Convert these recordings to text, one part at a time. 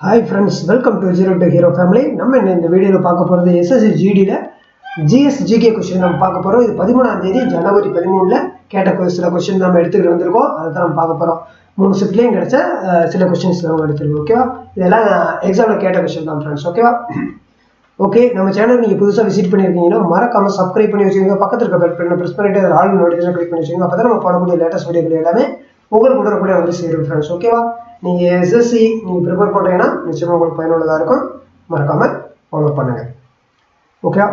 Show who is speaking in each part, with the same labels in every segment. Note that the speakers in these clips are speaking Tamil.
Speaker 1: Hi friends, welcome to Zero to Hero family. நம்ம இந்த வீடியோல பார்க்க போறது SSC GDல GS GK क्वेश्चन நம்ம பார்க்க போறோம். இது 13ஆம் தேதி ஜனவரி 13ல கேட்ட சில क्वेश्चन நாம எடுத்துட்டு வந்திருக்கோம். அத தான் நம்ம பார்க்க போறோம். மூணு செட்லயும் கிடைச்ச சில क्वेश्चंस நாம எடுத்துருக்கோம். ஓகேவா? இதெல்லாம் எக்ஸாம்ல கேட்ட क्वेश्चन தான் फ्रेंड्स. ஓகேவா? ஓகே, நம்ம சேனல் நீங்க புதுசா விசிட் பண்ணிருக்கீங்கன்னா மறக்காம சப்ஸ்கிரைப் பண்ணி வச்சுக்கோங்க. பக்கத்துல இருக்க பெல் பட்டனை பிரஸ் பண்ணிட்டு அதுல ஆல் நோட்டிஃபிகேஷன் கிளிக் பண்ணி வச்சுக்கோங்க. அப்பதான் நம்ம போடக்கூடிய லேட்டஸ்ட் வீடியோக்கள் எல்லாமே உங்களுக்கு உடனுக்குடன் வந்து சேரும் फ्रेंड्स. ஓகேவா? நீங்க SSC நீங்க ப்ரிப்பேர் பண்றீங்கன்னா நிச்சயமா உங்களுக்கு பயனுள்ளதா இருக்கும். மறக்காம ஃபாலோ பண்ணுங்க. ஓகே,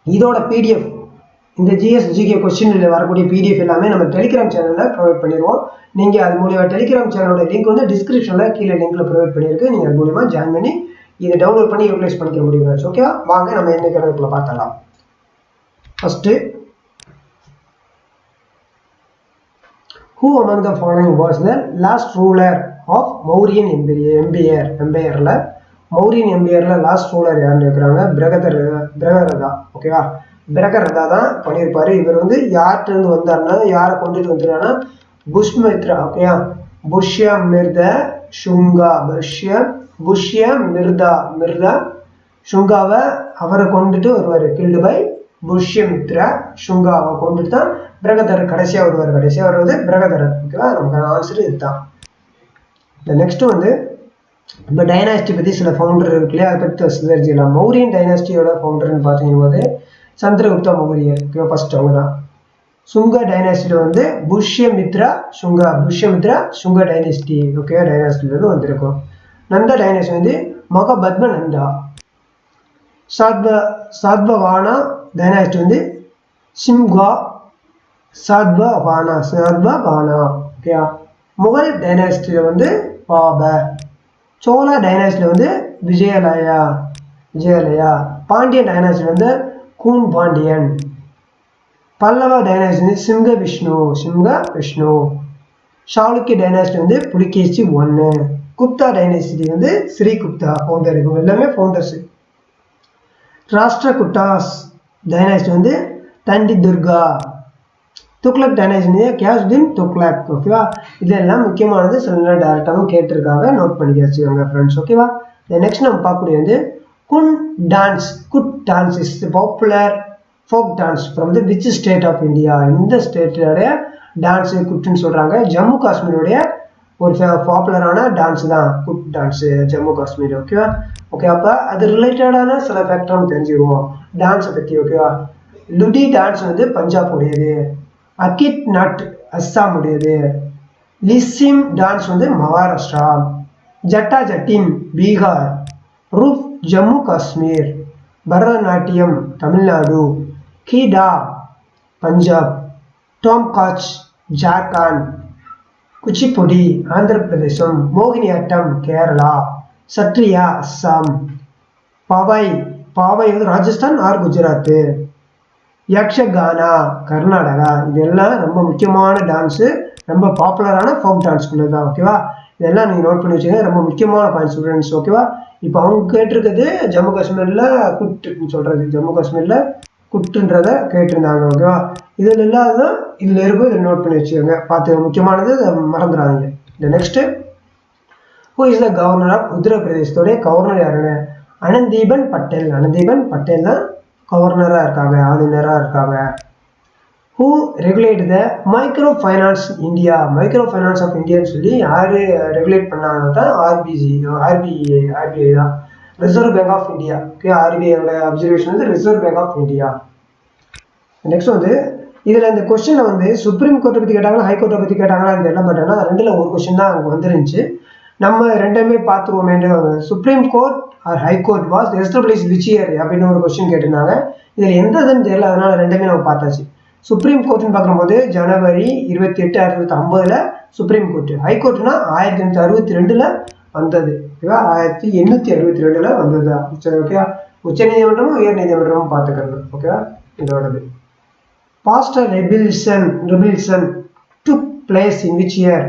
Speaker 1: இதோட PDF இந்த GS GK क्वेश्चनல வரக்கூடிய PDF எல்லாமே நம்ம டெலிகிராம் சேனல்ல ப்ரொவைட் பண்ணிடுவோம். நீங்க அது மூலமா டெலிகிராம் சேனலோட லிங்க் வந்து டிஸ்கிரிப்ஷன்ல கீழ லிங்க்ல ப்ரொவைட் பண்ணிருக்கு. நீங்க அது மூலமா ஜாயின் பண்ணி இதை டவுன்லோட் பண்ணி யூட்டிலைஸ் பண்ணிக்க முடியும். ஓகேவா? வாங்க நம்ம இந்த கணக்குல பார்த்தலாம். First, who among the following was the last ruler of Mauryan Empire? Mauryan Empire last ruler யாருன்னு கேக்குறாங்க? பிரகரதா. ஓகேவா? பிரகரதா தான் பண்ணிருப்பாரு. இவர் வந்து யார்கிட்ட இருந்து வந்தாருன்னா யாரை கொண்டுட்டு வந்துட்டாருன்னா புஷ்மித்ரா. ஓகேவா? புஷ்யமிர்தா சுங்கா மிர்தா சுங்காவை அவரை கொண்டுட்டு வருவாரு. கில்டு பை புஷ்யமித்ரா சுங்காவை கொண்டுட்டு தான் பிரகதர் கடைசியா வருவது பிரகதரர். ஓகேவா? நமக்கு ஆன்சர் இதுதான். நெக்ஸ்ட் வந்து இப்போ டைனாஸ்டி பத்தி சில ஃபவுண்டர் இருக்கு இல்லையா, அதை பற்றி தெரிஞ்சுக்கலாம். மௌரியன் டைனாஸ்டியோட ஃபவுண்டர்னு பார்த்தீங்கன்னா போது சந்திரகுப்தா மௌரியர். ஓகேவா? ஃபர்ஸ்ட் அவங்க தான். சுங்க டைனாஸ்டியில வந்து புஷ்யமித்ரா சுங்க டைனாஸ்டி. ஓகேவா? டைனாஸ்டில இருந்து வந்திருக்கும். நந்தா டைனாஸ்டி வந்து மகாபத்ம நந்தா. சாத்வகானா டைனாஸ்டி வந்து சிம்கா சாத்வகானா. ஓகேவா? முகல் டைனாஸ்டியில வந்து பாபர். சோழா டைனாஸ்டியில வந்து விஜயலயா. பாண்டியன் டைனாஸ்டியில வந்து கூன் பாண்டியன். பல்லவ டைனாஸ்டி வந்து சிங்க விஷ்ணு. சாளுக்கிய டைனாஸ்டி வந்து புலிகேசி 1. குப்தா டைனாஸ்டி வந்து ஸ்ரீகுப்தா ஃபவுண்டர். இவங்க எல்லாமே ஃபவுண்டர்ஸ். ராஷ்டிரகூட்டாஸ் டைனாஸ்டி வந்து தண்டி துர்கா. துக்ளக் டைனாஸ்டி கியாசுதீன் துக்ளக். ஓகேவா? இதெல்லாம் முக்கியமானது. சில நேரம் டேரக்டாகவும் கேட்டிருக்காங்க, நோட் பண்ணி வச்சுக்கோங்க ஃப்ரெண்ட்ஸ். ஓகேவா? நெக்ஸ்ட் நம்ம பார்க்கக்கூடிய வந்து good dance is popular folk dance from the which state of India? இந்த ஸ்டேட்டோடைய டான்ஸ் குட்டுன்னு சொல்றாங்க. ஜம்மு காஷ்மீருடைய ஒரு பாப்புலரான டான்ஸ் தான் குட் டான்ஸ், ஜம்மு காஷ்மீர். ஓகேவா? ஓகே, அப்போ அது ரிலேட்டடான சில ஃபேக்டர் நம்ம தெரிஞ்சுக்குவோம் டான்ஸை பற்றி. ஓகேவா? லுடி டான்ஸ் வந்து பஞ்சாப் உடையது. அகிட் நட் அஸ்ஸாம் உடையது. லிசிம் டான்ஸ் வந்து மகாராஷ்டிரா. ஜட்டின் பீகார். ரூப் ஜம்மு காஷ்மீர். பரதநாட்டியம் தமிழ்நாடு. கீடா பஞ்சாப். டோம்காச் ஜார்க்கண்ட். குச்சிப்புடி ஆந்திர பிரதேசம். மோகினியாட்டம் கேரளா. சத்ரியா அஸ்ஸாம். பாவை வந்து ராஜஸ்தான் ஆர் குஜராத். யக்ஷகானா கர்நாடகா. இதெல்லாம் ரொம்ப முக்கியமான டான்ஸு, ரொம்ப பாப்புலரான ஃபோக் டான்ஸ்குள்ள தான். ஓகேவா? இதெல்லாம் நீங்கள் நோட் பண்ணி வச்சுக்கோங்க. ரொம்ப முக்கியமான பாயிண்ட் ஸ்டூடெண்ட்ஸ். ஓகேவா? இப்போ அவங்க கேட்டிருக்கிறது ஜம்மு காஷ்மீரில் குட்டுன்னு சொல்கிறது. ஜம்மு காஷ்மீரில் குட்டுன்றத கேட்டிருந்தாங்க. ஓகேவா? இதில் இல்லாததான் இதில் இருக்கும். இதில் நோட் பண்ணி வச்சுக்கோங்க. பார்த்து முக்கியமானது மறந்துடாதீங்க. இந்த next, who is the governor of உத்தரப்பிரதேசத்தோடைய கவர்னர் யாருன்னு? அனந்தீபன் பட்டேல் தான் கவர்னராக இருக்காங்க, ஆளுநராக இருக்காங்க. Who regulate the microfinance of இந்தியான்னு சொல்லி யாரு ரெகுலேட் பண்ணாங்க தான்? ஆர்பிஐ தான், reserve bank of India. Okay, ஆர்பிஐயோட அப்சர்வேஷன் வந்து reserve bank of India. Next வந்து இதில் இந்த கொஸ்டினில் வந்து சுப்ரீம் கோர்ட்டை பற்றி கேட்டாங்களா, ஹைகோர்ட்டை பற்றி கேட்டாங்களான்னு தெரியல. பட் ஆனால் ரெண்டில் ஒரு கொஸ்டின் தான் அங்கே வந்துருந்துச்சு. நம்ம ரெண்டுமே பார்த்துருவோமே. Supreme court or high court was establish which year அப்படின்னு ஒரு கொஸ்டின் கேட்டிருந்தாங்க. இதில் எந்த இதுன்னு தெரியல, அதனால ரெண்டுமே நம்ம பார்த்தாச்சு. சுப்ரீம் கோர்ட்னு பார்க்கும்போது ஜனவரி 28, 1850 சுப்ரீம் கோர்ட். ஹைகோர்ட்னா 1862 வந்தது. ஓகேவா? 1862 வந்தது. ஓகேவா? உச்ச நீதிமன்றமும் உயர் நீதிமன்றமும் பார்த்துக்கணும். ஓகேவா? இதோடது Bastar rebellion took place in which year?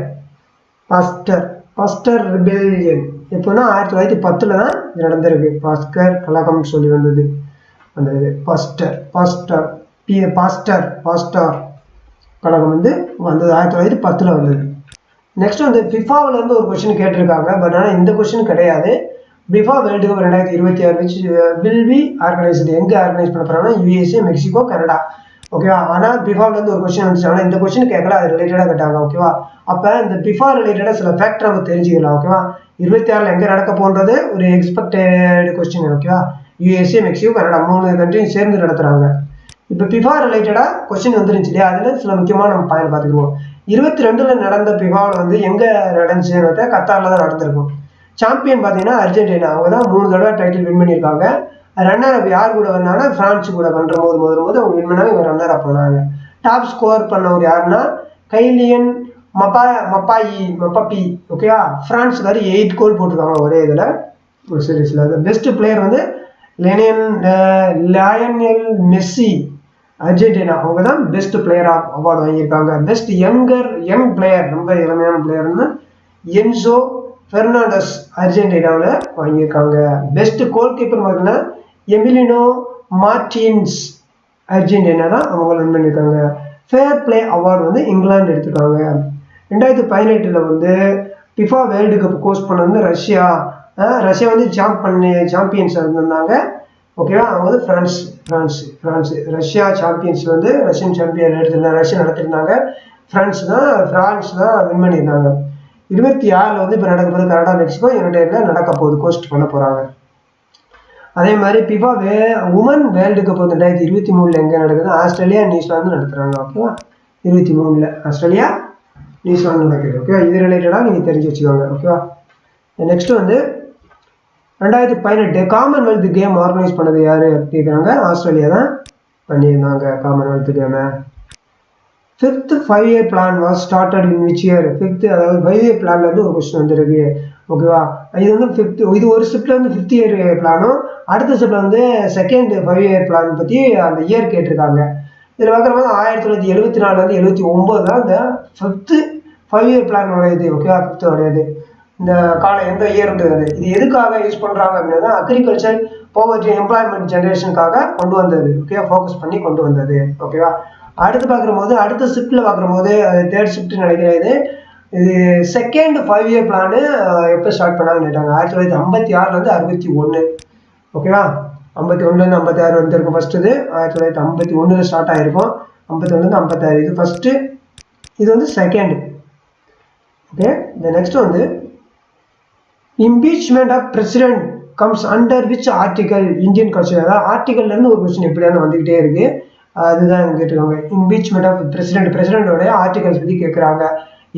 Speaker 1: Bastar rebellion எப்போனா 1910 தான் இது நடந்திருக்கு. பாஸ்கர் கழகம் சொல்லி வந்தது. பாஸ்டர் கழகம் வந்து வந்தது 1910 வந்தது. நெக்ஸ்ட் வந்து ஃபிஃபாவில் இருந்து ஒரு கொஸ்டின் கேட்டிருக்காங்க. பட் ஆனால் இந்த கொஸ்டின் கிடையாது. FIFA world cup 2026 which will be organised, எங்கே ஆர்கனைஸ் பண்ண போகிறாங்கன்னா USA, மெக்சிகோ, கனடா. ஓகேவா. ஆனால் ஃபிஃபாவிலேருந்து ஒரு கொஸ்டின் வந்துச்சு. ஆனால் இந்த கொஸ்டின் கேட்கல, அது ரிலேட்டடாக கேட்டாங்க. ஓகேவா. அப்போ இந்த ஃபிஃபா ரிலேட்டடாக சில ஃபேக்டர் நம்ம தெரிஞ்சுக்கலாம். ஓகேவா. 26 எங்கே நடக்க போன்றது ஒரு எக்ஸ்பெக்டட் கொஸ்டின். ஓகேவா. USA, மெக்சிகோ, கனடா 3 கண்ட்ரியும் சேர்ந்து நடத்துகிறாங்க. இப்போ ஃபிஃபா ரிலேட்டடாக கொஸ்டின் வந்துருந்துச்சு இல்லையா, அதில் சில முக்கியமான நம்ம பாயிண்ட் பார்த்துக்குவோம். 22 நடந்த ஃபிஃபாவில் வந்து எங்கே நடந்துச்சுன்னு கத்தாரில் தான் நடந்திருக்கும். சாம்பியன் பார்த்தீங்கன்னா அர்ஜென்டினா, அவங்க தான் 3 தடவை டைட்டில் வின் பண்ணியிருக்காங்க. ரன்னர் அப் யார் கூட வந்தாங்கன்னா பிரான்ஸ் கூட முதல் அவங்க வின் பண்ணாங்க, இவங்க ரன்னர் அப் பண்ணாங்க. டாப் ஸ்கோர் பண்ணவர் யாருன்னா கைலியன் மப்பாப்பி. ஓகேவா. பிரான்ஸ்காரு 8 கோல் போட்டிருக்காங்க ஒரே இதில் ஒரு சீரீஸில். பெஸ்ட் பிளேயர் வந்து லயனல் மெஸ்ஸி, அர்ஜென்டினா, அவங்க தான் பெஸ்ட் பிளேயர் அவார்டு வாங்கியிருக்காங்க. பெஸ்ட் யங் பிளேயர், ரொம்ப இளமையான பிளேயர்னு என்சோ பெர்னாண்டஸ், அர்ஜென்டினாவில் வாங்கியிருக்காங்க. பெஸ்ட் கோல் கீப்பர் பார்த்தீங்கன்னா எமிலினோ மார்டின்ஸ், அர்ஜென்டினா தான் அவங்க வின் பண்ணியிருக்காங்க. ஃபேர் பிளே அவார்டு வந்து இங்கிலாந்து எடுத்திருக்காங்க. 2018 வந்து ஃபிஃபா வேர்ல்டு கப் கோஸ்ட் பண்ண வந்து ரஷ்யா வந்து சாம்பியன்ஸ் இருந்திருந்தாங்க. ஓகேவா. அவங்க வந்து ஃப்ரான்ஸ் ரஷ்யா சாம்பியன்ஸ் வந்து ரஷ்யன் சாம்பியன் எடுத்திருந்தாங்க, ரஷ்யா நடத்திருந்தாங்க. ஃப்ரான்ஸ் தான் வின் பண்ணியிருந்தாங்க. 26 வந்து இப்போ நடக்க போகுது கனடா, மெக்சிகோ, யுனைடெட்ல நடக்க போகுது, கோஸ்ட் பண்ண போகிறாங்க. அதே மாதிரி ஃபிஃபா உமன் வேர்ல்டு கப் வந்து 2023 எங்கே நடக்குது, ஆஸ்திரேலியா, நியூசிலாந்து நடத்துகிறாங்க. ஓகேவா. 23 ஆஸ்திரேலியா, நியூசிலாந்து நடக்குது. ஓகேவா. இது ரிலேட்டடாக நீங்கள் தெரிஞ்சு வச்சுக்கோங்க. ஓகேவா. நெக்ஸ்ட் வந்து 2018 காமன்வெல்த் கேம் ஆர்கனைஸ் பண்ணது யார் கேட்குறாங்க. ஆஸ்திரேலியா தான் பண்ணியிருந்தாங்க காமன்வெல்த் கேமை. 5th 5-year plan was started in which year. 5th அதாவது 5-year பிளான்லேருந்து ஒரு கொஸ்டின் வந்துருக்கு. ஓகேவா. இது வந்து 5th, இது ஒரு ஸ்டெப்பில் வந்து 5th இயர் பிளானும், அடுத்த ஸ்டெப்பில் வந்து 2nd 5-year பிளான் பற்றி அந்த இயர் கேட்டிருக்காங்க. இதில் பார்க்குறப்ப 1974 79 தான் இந்த 5th 5-year பிளான் உடையது. ஓகேவா. 5th உடையது இந்த காலம் எந்த இயர்ன்றது. இது எதுக்காக யூஸ் பண்ணுறாங்க அப்படின்னா அக்ரிகல்ச்சர் போவர்ட்டி எம்ப்ளாய்மெண்ட் ஜென்ரேஷனுக்காக கொண்டு வந்தது. ஓகேவா. ஃபோக்கஸ் பண்ணி கொண்டு வந்தது. ஓகேவா. அடுத்து பார்க்கும்போது அடுத்த ஷிஃப்ட்டில் பார்க்கும்போது அது 3rd ஷிஃப்ட் நினைக்கிறது. இது 2nd 5-year பிளானு எப்போ ஸ்டார்ட் பண்ணாங்கன்னு கேட்டாங்க. 1956 61. ஓகேவா. 51 56 வந்துருக்கும் ஃபர்ஸ்ட். இது 1951 ஸ்டார்ட் ஆகிருக்கும். 51 56 இது ஃபர்ஸ்ட்டு, இது வந்து 2nd. ஓகே. இந்த நெக்ஸ்ட் வந்து impeachment of president comes under which article Indian constitution. அதாவது ஆர்டிகல்லேருந்து ஒரு கொஸ்டின் எப்படியான வந்துக்கிட்டே இருக்கு, அதுதான் கேட்டுருக்காங்க. இம்பீச்மெண்ட் ஆஃப் பிரசிடென்டோடைய ஆர்டிகல்ஸ் பற்றி கேட்குறாங்க.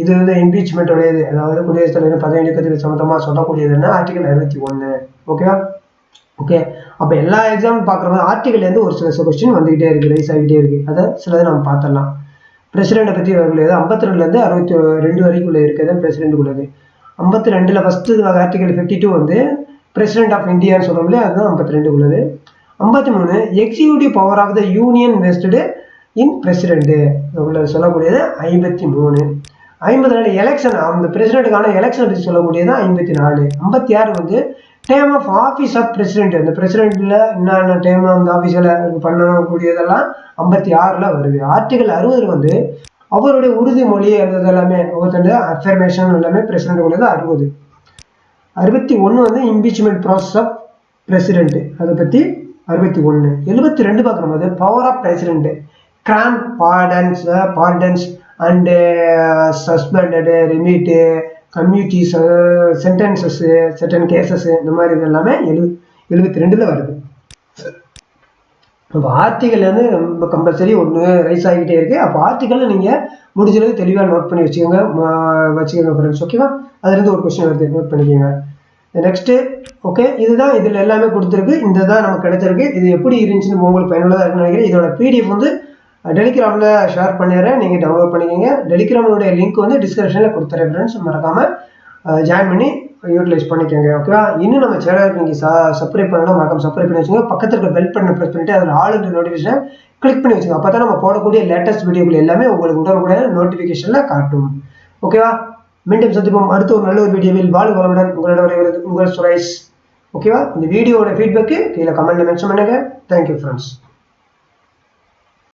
Speaker 1: இது வந்து இம்பீச்மெண்ட்டோடையது, அதாவது குடியரசுத் தலைவர் பதவி நீக்கத்துக்கு சம்மந்தமாக சொல்லக்கூடியதுன்னா ஆர்டிகல் 61. ஓகேவா. ஓகே. அப்போ எல்லா எக்ஸாம் பார்க்குறோம் ஆர்டிகல்லேருந்து ஒரு சில கொஸ்டின் வந்துக்கிட்டே இருக்குது, ரைஸ் ஆகிட்டே இருக்குது. அதை சிலதை நம்ம பார்த்துடலாம். பிரசிடென்ட்டை பற்றி வரக்கூடியது 52 62 வரைக்கும் இருக்குது பிரசிடென்ட்டுக்குள்ளது. 52 ஃபஸ்ட்டு ஆர்டிகல் 52 வந்து பிரசிடென்ட் ஆஃப் இந்தியான்னு சொல்கிறோம் இல்லையா, அதுதான் 52 உள்ளது. 53 executive power of the union vested in president உள்ள சொல்லக்கூடியது 53. 54 எலெக்ஷன், அந்த பிரசிடென்ட்டுக்கான எலெக்ஷன் பற்றி சொல்லக்கூடியது 54. 56 வந்து term of office of president, அந்த பிரசிடென்ட்டில் என்னென்ன டைம் அந்த ஆஃபீஸில் பண்ணக்கூடியதெல்லாம் 56 வருது. ஆர்டிகல் 60 வந்து அவருடைய உறுதிமொழி அது எல்லாமே ஒவ்வொருத்தருடைய அஃபர்மேஷன் எல்லாமே பிரசிடென்ட் உள்ளது 60. 61 வந்து இம்பீச்மெண்ட் ப்ராசஸ் ஆஃப் பிரசிடென்ட், அதை பற்றி 61. 72 பார்க்கும்போது power of president, grant pardons and suspended remit communities sentences certain cases இந்த மாதிரி இது எல்லாமே 72 வருது. அப்போ ஆர்டிகல் வந்து ரொம்ப கம்பல்சரி ஒன்று ரைஸ் ஆகிக்கிட்டே இருக்குது. அப்போ ஆர்டிக்கலில் நீங்கள் முடிஞ்சளவுக்கு தெளிவாக நோட் பண்ணி வச்சுக்கோங்க ஃப்ரெண்ட்ஸ். ஓகேவா. அதுலேருந்து ஒரு கொஸ்டின் வருது, நோட் பண்ணிக்கோங்க. Next okay. இதுதான் இதில் எல்லாமே கொடுத்துருக்கு, இந்த தான் நமக்கு கிடைச்சிருக்கு. இது எப்படி இருந்துச்சுன்னு உங்களுக்கு பயனுள்ளதாக இருக்குன்னு நினைக்கிறேன். இதோட PDF வந்து டெலிகிராமில் ஷேர் பண்ணிடுறேன், நீங்கள் டவுன்லோட் பண்ணிக்கோங்க. டெலிகிராமோடைய லிங்க் வந்து டிஸ்கிரிப்ஷனில் கொடுத்துறேன் ஃப்ரெண்ட்ஸ், மறக்காமல் ஜாயின் பண்ணி யூட்டிலைஸ் பண்ணிக்கோங்க. ஓகேவா. இன்னும் நம்ம சேனலுக்கு நீங்கள் சப்ஸ்கிரைப் பண்ணலாம், மறக்காம சப்ஸ்கிரைப் பண்ணி வச்சுக்கோங்க. பக்கத்தில் இருக்க பெல் பட்டனை ப்ரெஸ் பண்ணிட்டு அதில் ஆல் நோட்டிஃபிகேஷன் கிளிக் பண்ணி வச்சுக்கோங்க. அப்போ தான் நம்ம போடக்கூடிய லேட்டஸ்ட் வீடியோக்கள் எல்லாமே உங்களுக்கு உடனுக்குடைய நோட்டிஃபிகேஷனில் காட்டும். ஓகேவா. மீண்டும் சந்திப்போம் அடுத்த ஒரு நல்ல ஒரு வீடியோவில். வாழ்க வளமுடன். உங்களோட உங்கள் சுரேஷ். ஓகேவா. இந்த வீடியோட ஃபீட்பேக்கு கீழே கமெண்ட்ல மென்ஷன் பண்ணுங்க. Thank you friends.